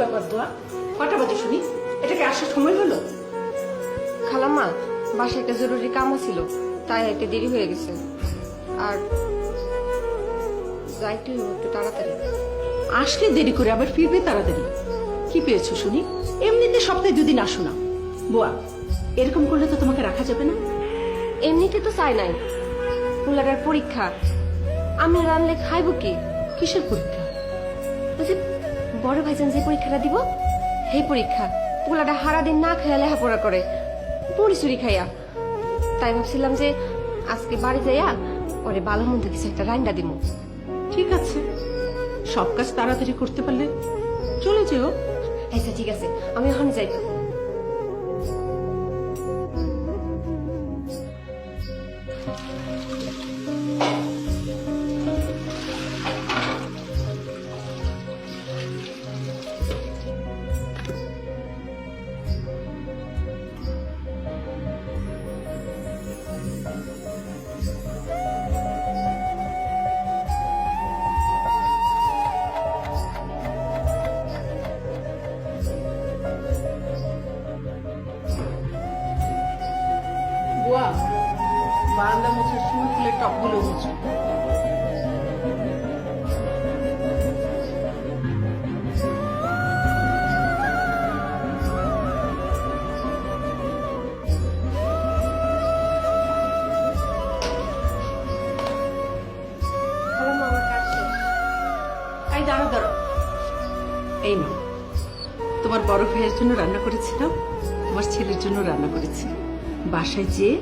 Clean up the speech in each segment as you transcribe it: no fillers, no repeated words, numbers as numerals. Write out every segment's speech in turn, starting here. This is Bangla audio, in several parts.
ব্যাপার দোয়া? কটা বাজে শুনি? এটাকে আসার সময় হলো? খালাম্মা, বাসায় একটা জরুরি কাম ছিল, তাই এতে দেরি হয়ে গেছে। আর যাইতে হইব একটু তাড়াতাড়ি। আসলে দেরি করে আবার ফিরবে তাড়াতাড়ি। কি পেয়েছো শুনি? এমনিতে সপ্তাহে 2 দিন আসো না। বুয়া, এরকম করলে তো তোমাকে রাখা যাবে না। এমনিতে তো চাই নাই, পোলাটার পরীক্ষা, আমি রানলে খাইব কি? কিসের পরীক্ষা? ওই যে বড় ভাইজান যে পরীক্ষাটা দিব, সেই পরীক্ষা। পোলাটা সারাদিন না খাইয়া লেখাপড়া করে, পরিচুরি খাইয়া। তাই ভাবছিলাম যে আজকে বাড়ি যাইয়া ওরে ভালো মন্দ কিছু একটা রান্না দিব। ঠিক আছে, সব কাজ তাড়াতাড়ি করতে পারলে চলে যেও। আচ্ছা ঠিক আছে, আমি এখন যাই। বুয়া, বারান্দা মোছার সময় ফুলের টবগুলো মোছো। খালাম্মা, আমার কাজ শেষ। এই দাঁড়া দাঁড়া, এই না, তোমার বড় ভাইয়ের জন্য রান্না করেছিলাম, তোমার ছেলের জন্য রান্না করেছি। বাসায় যেয়ে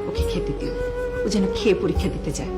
ওকে খেতে দিও, ও যেন খেয়ে পরীক্ষা দিতে যায়।